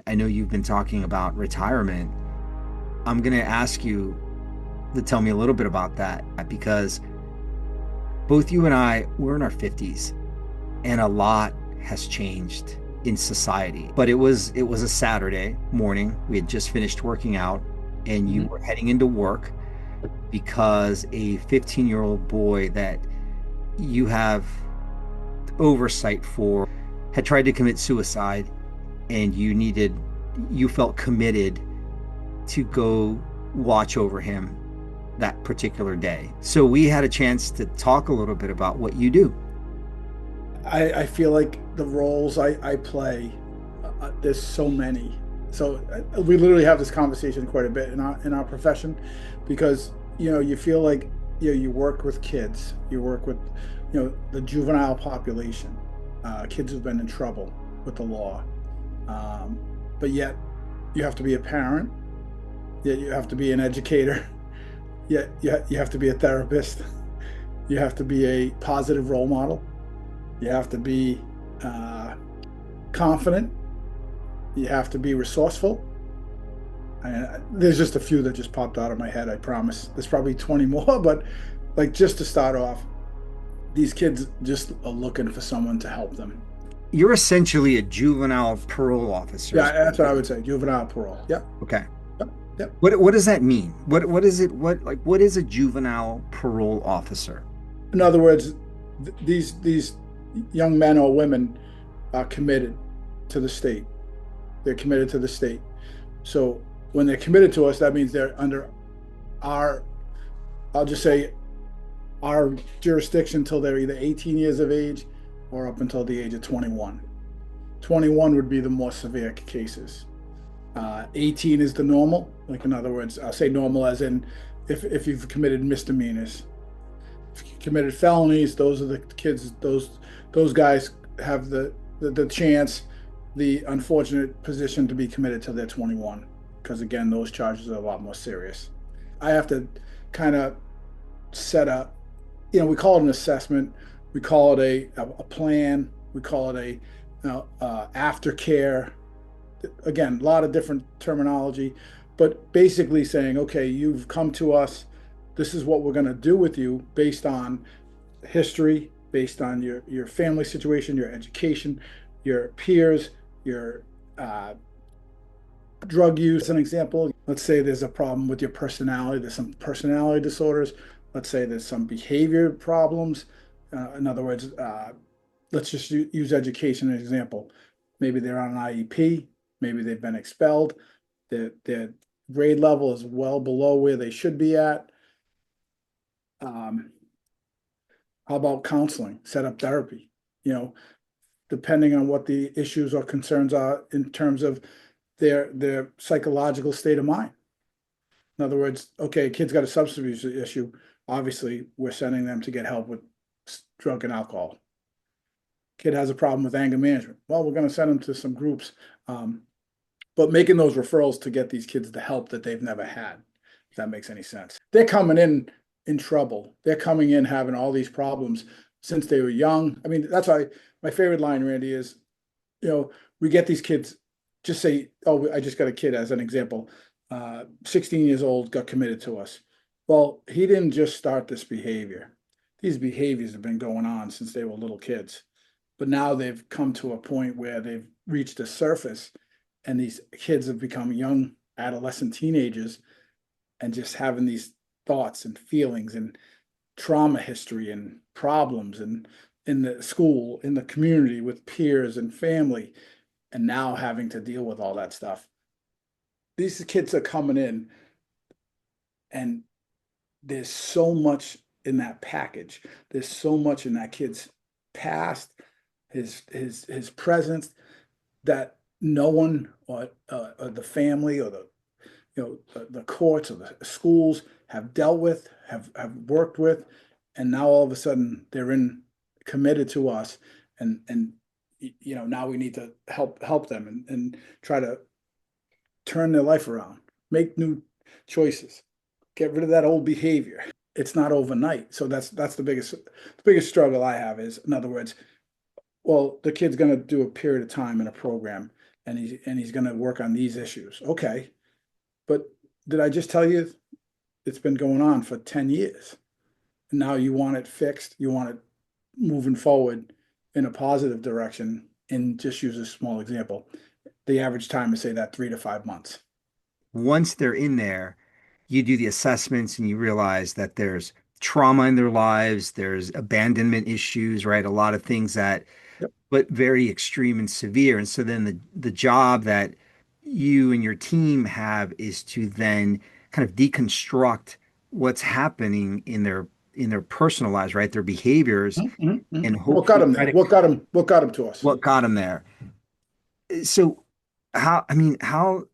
I know you've been talking about retirement. I'm going to ask you to tell me a little bit about that because both you and I, we're in our 50s and a lot has changed in society. But it was a Saturday morning. We had just finished working out and you Mhm. were heading into work because a 15-year-old boy that you have oversight for had tried to commit suicide and you felt committed to go watch over him that particular day. So we had a chance to talk a little bit about what you do. I feel like the roles I play, there's so many. So we literally have this conversation quite a bit in our profession, because you feel like you work with kids, you work with the juvenile population, kids who've been in trouble with the law, um, but yet you have to be a parent, yet you have to be an educator, yet you have to be a therapist, you have to be a positive role model. You have to be uh, confident. You have to be resourceful. And there's just a few that just popped out of my head, I promise. There's probably 20 more, but like, just to start off, these kids just are looking for someone to help them. You're essentially a juvenile parole officer. Yeah, that's what I would say. Juvenile parole. Yep, Okay. yep, yep. What does that mean? What is it? What is a juvenile parole officer? In other words, these young men or women are committed to the state. They're committed to the state. So when they're committed to us, that means they're under our, I'll just say, our jurisdiction until they're either 18 years of age or up until the age of 21. 21 would be the more severe cases. 18 is the normal. Like, in other words, I'll say normal as in, if you've committed misdemeanors. If you committed felonies, those are the kids, those guys have the chance, the unfortunate position to be committed till they're 21. Because again, those charges are a lot more serious. I have to kind of set up, we call it an assessment, we call it a plan, we call it aftercare. Again, a lot of different terminology, but basically saying, okay, you've come to us. This is what we're going to do with you based on history, based on your family situation, your education, your peers, your uh, drug use. An example, let's say there's a problem with your personality, there's some personality disorders, let's say there's some behavior problems. In other words, let's just use education as an example. Maybe they're on an IEP, maybe they've been expelled, their grade level is well below where they should be at. um, how about counseling, set up therapy, you know depending on what the issues or concerns are in terms of their psychological state of mind. In other words, okay, kid's got a substance abuse issue. Obviously, we're sending them to get help with drug and alcohol. Kid has a problem with anger management. Well, we're going to send them to some groups, um, but making those referrals to get these kids the help that they've never had, if that makes any sense. They're coming in trouble. They're coming in having all these problems since they were young. I mean, that's why my favorite line, Randy, is, we get these kids, just say, oh, I just got a kid as an example, 16 years old, got committed to us. Well, he didn't just start this behavior. These behaviors have been going on since they were little kids. But now they've come to a point where they've reached a surface, and these kids have become young adolescent teenagers and just having these thoughts and feelings and trauma history and problems, and in the school, in the community, with peers and family, and now having to deal with all that stuff. These kids are coming in, and there's so much in that package. There's so much in that kid's past, his presence, that no one, or the family, or the courts or the schools have dealt with, have worked with, and now all of a sudden they're in committed to us, and now we need to help them, and try to turn their life around, make new choices, get rid of that old behavior. It's not overnight, so that's the biggest struggle I have is, in other words, well, the kid's going to do a period of time in a program, and he's going to work on these issues. Okay, but did I just tell you it's been going on for 10 years? And now you want it fixed, you want it moving forward in a positive direction. And just use a small example. The average time is say that 3 to 5 months. Once they're in there, you do the assessments and you realize that there's trauma in their lives, there's abandonment issues, right? A lot of things that, Yep. but very extreme and severe. And so then the job that you and your team have is to then kind of deconstruct what's happening in their personal lives, right? Their behaviors, Mhm, mhm. and What got hopefully him try there? to What got him to us? what got them there. So I mean, how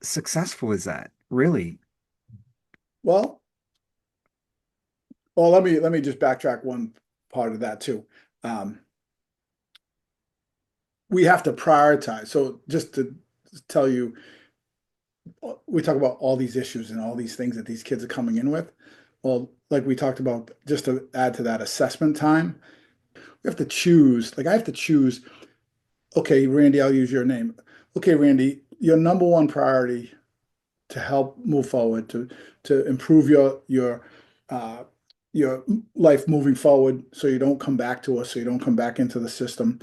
successful is that, really? Well, let me just backtrack one part of that too. Um, we have to prioritize. So just to tell you, we talk about all these issues and all these things that these kids are coming in with. Well, like we talked about, just to add to that assessment time, we have to choose. Like I have to choose. Okay, Randy, I'll use your name. Okay, Randy, your number one priority to help move forward, to improve uh, your life moving forward, so you don't come back to us, so you don't come back into the system.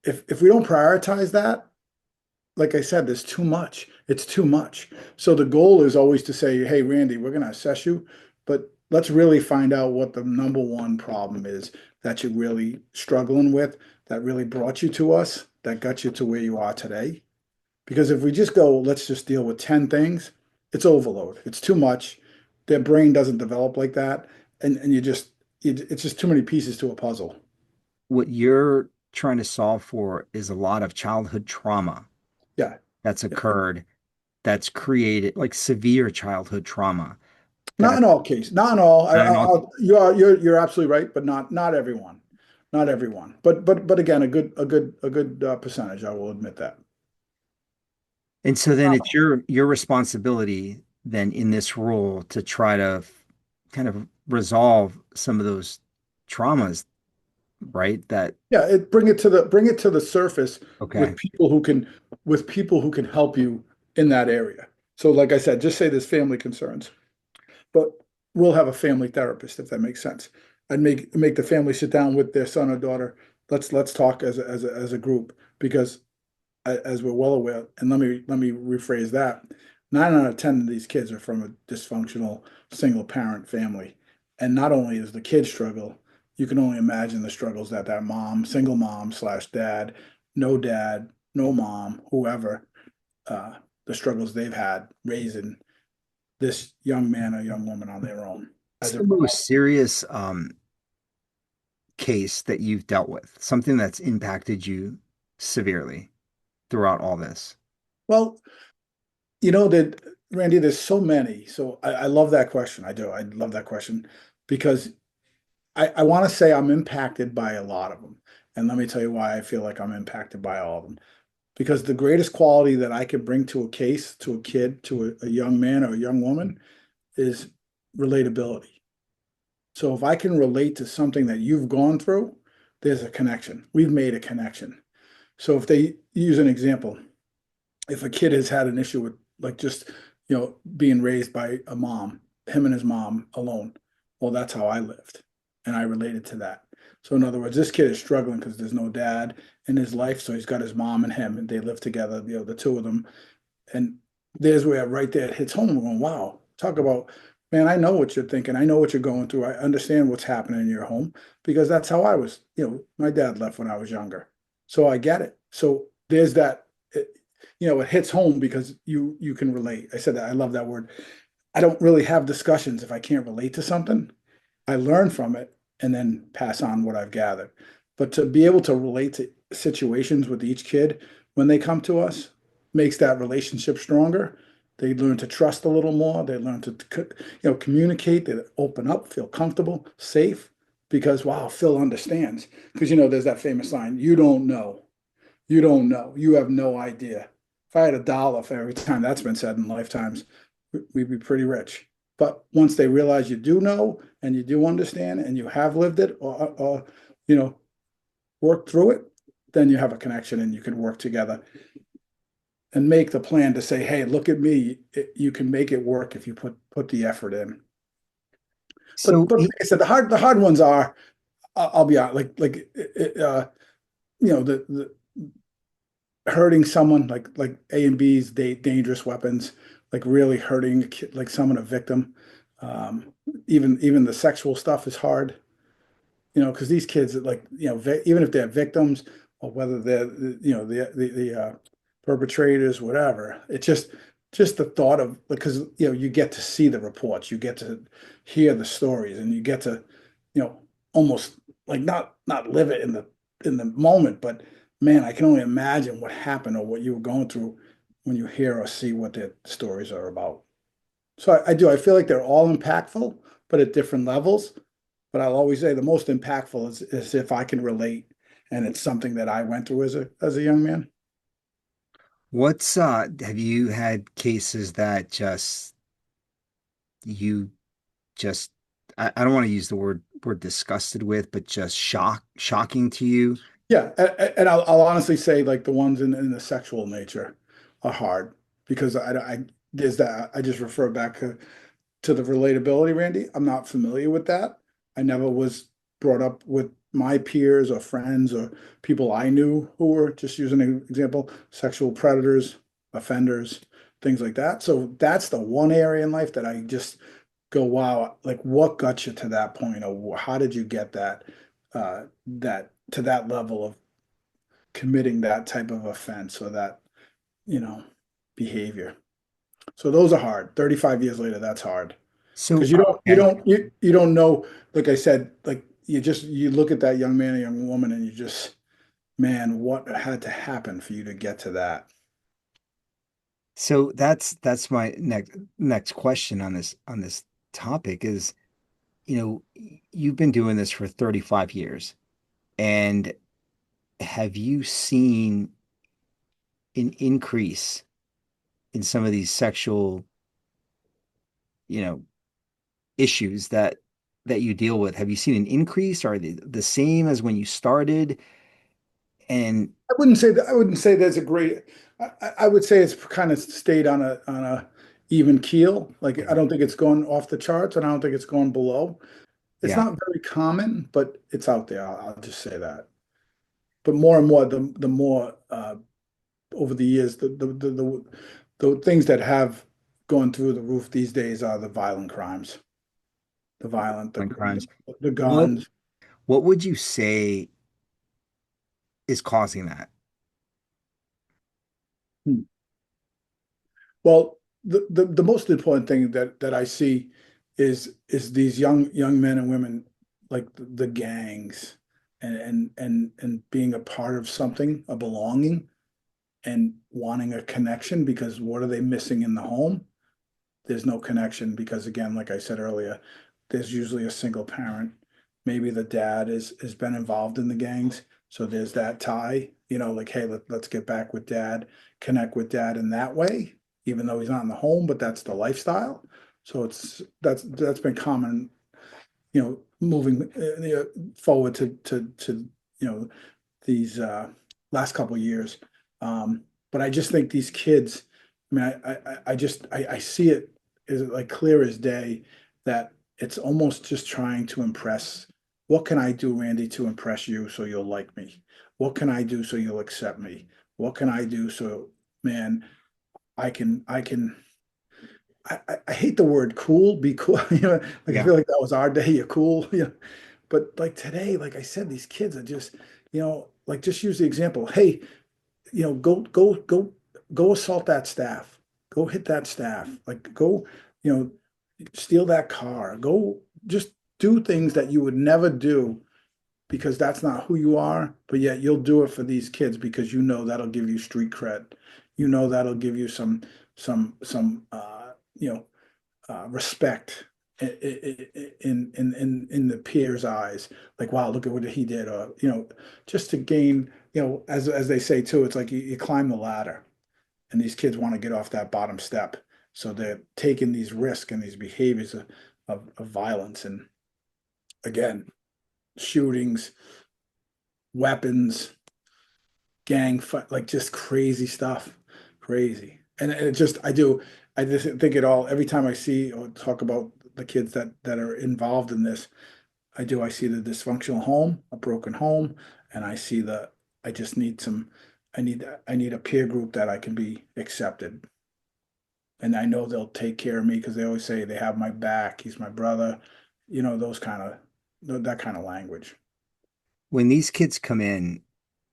If we don't prioritize that, like I said, there's too much. It's too much. So the goal is always to say, hey, Randy, we're going to assess you, but let's really find out what the number one problem is that you're really struggling with, that really brought you to us, that got you to where you are today. Because if we just go, let's just deal with 10 things, it's overload. It's too much. Their brain doesn't develop like that. And it's just too many pieces to a puzzle. What you're trying to solve for is a lot of childhood trauma Yeah. that's occurred, that's created like severe childhood trauma Not that in all cases, not in all. I don't know. You're absolutely right, but not everyone, not everyone. But again, a good percentage. I will admit that. And so then it's your responsibility then in this role to try to kind of resolve some of those traumas, right? That Yeah, bring it to the surface okay. with people who can help you in that area. So, like I said, just say there's family concerns, but we'll have a family therapist if that makes sense. I'd make the family sit down with their son or daughter. Let's talk as a group because as we're well aware, and let me rephrase that. 9 out of 10 of these kids are from a dysfunctional single parent family. And not only is the kid struggle, you can only imagine the struggles that mom, single mom slash dad, no mom, whoever, uh, the struggles they've had raising this young man or young woman on their own. What's As the it, most serious case that you've dealt with? Something that's impacted you severely throughout all this? well, that Randy, there's so many. So I love that question. I do. I love that question because I want to say I'm impacted by a lot of them. And let me tell you why I feel like I'm impacted by all of them. Because the greatest quality that I can bring to a case, to a kid, to a young man or a young woman is relatability. So if I can relate to something that you've gone through, there's a connection. We've made a connection. So if they use an example, if a kid has had an issue with like just, being raised by a mom, him and his mom alone, well, that's how I lived. And I related to that. So in other words, this kid is struggling because there's no dad in his life. So he's got his mom and him, and they live together, the two of them. And there's where right there it hits home. We're going, wow, talk about, man, I know what you're thinking. I know what you're going through. I understand what's happening in your home because that's how I was. My dad left when I was younger. So I get it. So there's that, it hits home because you can relate. I said that. I love that word. I don't really have discussions if I can't relate to something. I learn from it and then pass on what I've gathered. But to be able to relate to situations with each kid when they come to us makes that relationship stronger. They learn to trust a little more. They learn to, communicate. They open up, feel comfortable, safe, because wow, Phil understands. Because there's that famous line: "You don't know. You don't know. You have no idea." If I had $1 for every time that's been said in lifetimes, we'd be pretty rich. But once they realize you do know and you do understand and you have lived it or worked through it, then you have a connection and you can work together and make the plan to say, hey, look at me. You can make it work if you put the effort in. So But like I said, the hard ones are, I'll be honest, the hurting someone like A and B's dangerous weapons, like really hurting a kid, like someone, a victim. Um, even the sexual stuff is hard, because these kids, like, even if they're victims or whether they're, the perpetrators, whatever, it's just the thought of, because, you get to see the reports, you get to hear the stories, and you get to, almost like not live it in the moment, but man, I can only imagine what happened or what you were going through when you hear or see what their stories are about. So I do. I feel like they're all impactful, but at different levels. But I'll always say the most impactful is if I can relate and it's something that I went through as a young man. what's have you had cases that you just I don't want to use the word disgusted with, but just shocking to you? Yeah, and I'll honestly say like the ones in the sexual nature are hard because I there's that I just refer back to the relatability, Randy. I'm not familiar with that. I never was brought up with my peers or friends or people I knew who were, just using an example, sexual predators, offenders, things like that. So that's the one area in life that I just go, wow, like what got you to that point, or how did you get that to that level of committing that type of offense or that, you know, behavior. So those are hard. 35 years later, that's hard. So Because you don't you okay. don't you don't know, like I said, like you look at that young man or young woman and you just, man, what had to happen for you to get to that? So that's my next question on this topic is, you've been doing this for 35 years, and have you seen an increase in some of these sexual, you know, issues that you deal with? Have you seen an increase? Are they the same as when you started? And I wouldn't say there's a great. I would say it's kind of stayed on a even keel. Like I don't think it's gone off the charts, and I don't think it's gone below. It's yeah, not very common, but it's out there. I'll just say that. But more and more, the more over the years, the things that have gone through the roof these days are the violent crimes, the violent, violent crimes. the What guns. what would you say is causing that? Hmm. Well, the most important thing that I see is these young men and women, like the gangs, and being a part of something, a belonging, and wanting a connection, because what are they missing in the home? There's no connection because, again, like I said earlier, there's usually a single parent. Maybe the dad has been involved in the gangs, so there's that tie. Like, hey, let's get back with dad, connect with dad in that way, even though he's not in the home, but that's the lifestyle. So that's been common, moving forward to these last couple of years. But I just think these kids, I mean, I see it is like clear as day that it's almost just trying to impress. What can I do, Randy, to impress you so you'll like me? What can I do so you'll accept me? What can I do so, man, I can I hate the word cool, be cool. Like I Yeah, feel like that was our day, you're cool. But like today, like I said, these kids are just, like just use the example. Hey, go assault that staff. Go hit that staff. Like go, you know, steal that car. Go just do things that you would never do because that's not who you are, but yet you'll do it for these kids because you know that'll give you street cred. You know that'll give you some respect in the peers' eyes. Like, wow, look at what he did, or just to gain, as they say too, it's like you climb the ladder, and these kids want to get off that bottom step, so they're taking these risks and these behaviors of violence, and again, shootings, weapons, gang fight, like just crazy stuff, crazy. And it just, I just think it all, every time I see or talk about the kids that are involved in this, I see the dysfunctional home, a broken home, and I just need some, I need a peer group that I can be accepted. And I know they'll take care of me because they always say they have my back. He's my brother, those kind of, that kind of language. When these kids come in,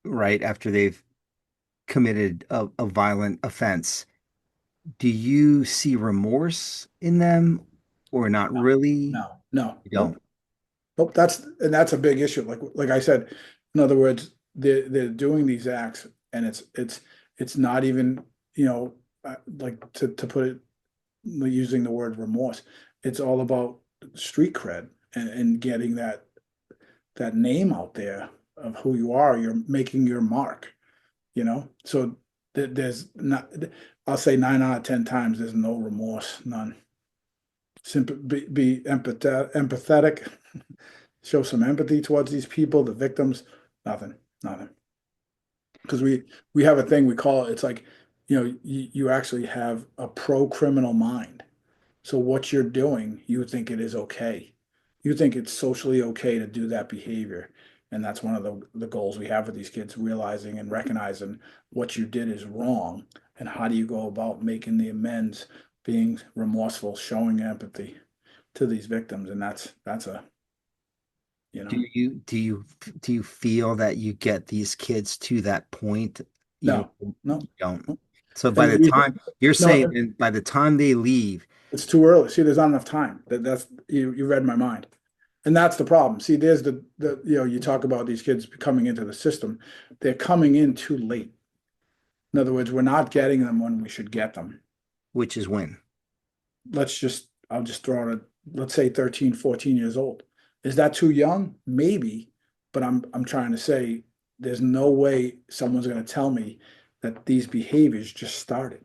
right, after they've committed a violent offense, do you see remorse in them or not No, really? no, no, You nope. don't, Nope, that's a big issue. Like I said, in other words, they're doing these acts, and it's not even like to put it using the word remorse. It's all about street cred and getting that name out there of who you are. You're making your mark. So there's not. I'll say 9 out of 10 times there's no remorse, none. Simply be empathetic, show some empathy towards these people, the victims. Nothing, nothing. Because we have a thing we call it. It's like, you actually have a pro-criminal mind. So what you're doing, you think it is okay. You think it's socially okay to do that behavior. And that's one of the goals we have with these kids, realizing and recognizing what you did is wrong. And how do you go about making the amends, being remorseful, showing empathy to these victims. And that's a, you do know, you feel that you get these kids to that point? You, no, you no. don't. No. So And by the the reason, time you're saying, no, and by the time they leave, it's too early. See, there's not enough time. That's you read my mind. And that's the problem. See, there's you talk about these kids coming into the system. They're coming in too late. In other words, we're not getting them when we should get them. which is when. I'll just throw out let's say 13, 14 years old. Is that too young? Maybe, but I'm trying to say there's no way someone's going to tell me that these behaviors just started.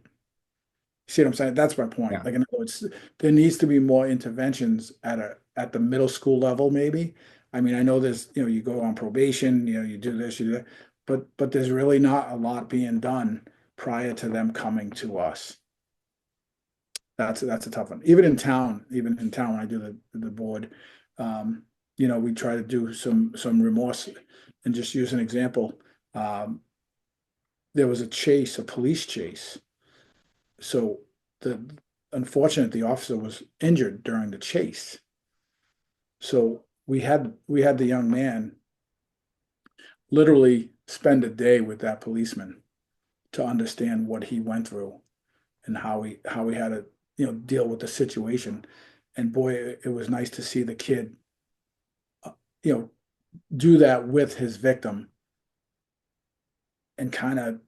See what I'm saying? That's my point. Yeah. Like, in other words, there needs to be more interventions at the middle school level, maybe. I mean, I know you go on probation, you do this, you do that, but there's really not a lot being done prior to them coming to us. That's a tough one. Even in town, when I do the board, um, we try to do some remorse and just use an example. Um, there was a police chase. So the the officer was injured during the chase. So we had the young man literally spend a day with that policeman to understand what he went through and how he had to deal with the situation. And boy, it was nice to see the kid uh, you know do that with his victim and kind of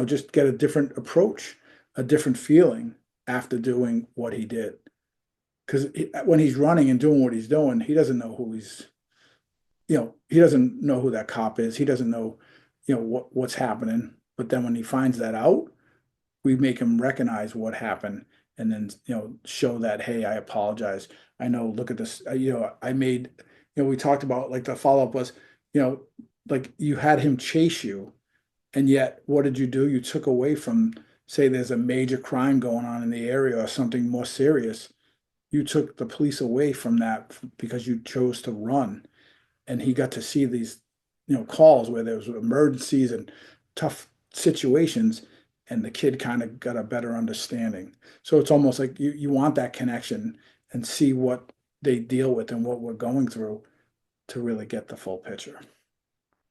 just get a different approach, a different feeling after doing what he did. Because when he's running and doing what he's doing, he doesn't know he doesn't know who that cop is. He doesn't know, what's happening. But then when he finds that out, we make him recognize what happened and then, show that, hey, I apologize. I know, look at this. I made, we talked about like the follow-up was, you know, like you had him chase you. And yet, what did you do? You took away from, say, there's a major crime going on in the area or something more serious. You took the police away from that because you chose to run, and he got to see these calls where there was emergencies and tough situations, and the kid kind of got a better understanding. So it's almost like you want that connection and see what they deal with and what we're going through to really get the full picture.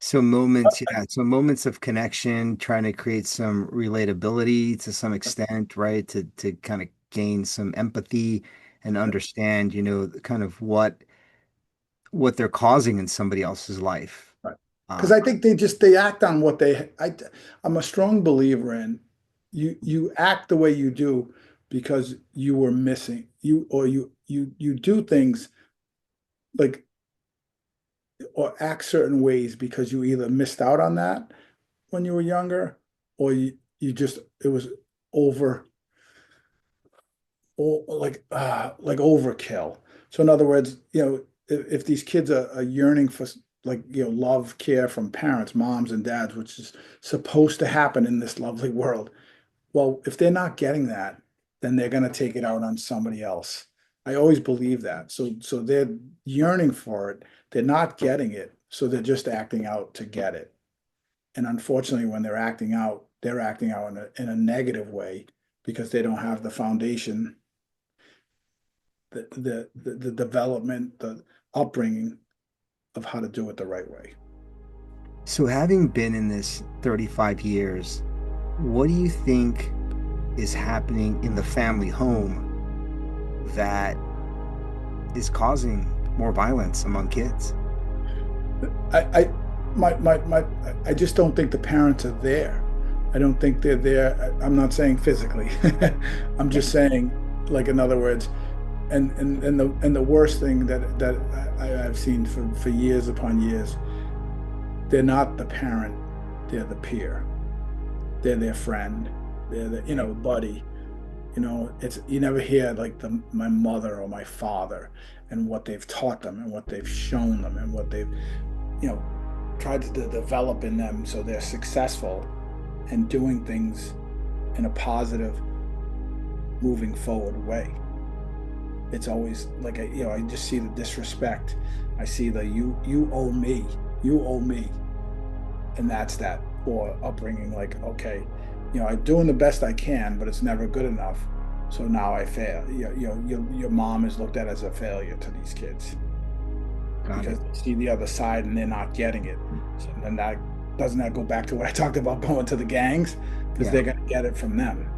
So moments, yeah. So moments of connection, trying to create some relatability to some extent, right? To kind of gain some empathy and understand, kind of what they're causing in somebody else's life. Right. Because Uh, I think they act on what I'm a strong believer in you act the way you do because you were missing you do things like or act certain ways because you either missed out on that when you were younger or you just it was over like overkill. So in other words, if these kids are yearning like, love, care from parents, moms and dads, which is supposed to happen in this lovely world. Well, if they're not getting that, then they're going to take it out on somebody else. I always believe that. So they're yearning for it. They're not getting it. So they're just acting out to get it. And unfortunately, when they're acting out in a negative way because they don't have the foundation, the development, the upbringing of how to do it the right way. So, having been in this 35 years, what do you think is happening in the family home that is causing more violence among kids? I I just don't think the parents are there. I don't think they're there. I'm not saying physically. I'm just saying, like, in other words, and the worst thing that I've seen for years upon years, they're not the parent, they're the peer, they're their friend, they're the buddy. It's, you never hear like my mother or my father and what they've taught them and what they've shown them and what they've you know tried to develop in them so they're successful and doing things in a positive, moving forward way. It's always like, I just see the disrespect. I see the you owe me, you owe me, and that's that poor upbringing. Like, okay, I'm doing the best I can, but it's never good enough. So now I fail. Your mom is looked at as a failure to these kids Got because it. they see the other side and they're not getting it. So then that doesn't that go back to what I talked about going to the gangs because Yeah. they're gonna get it from them.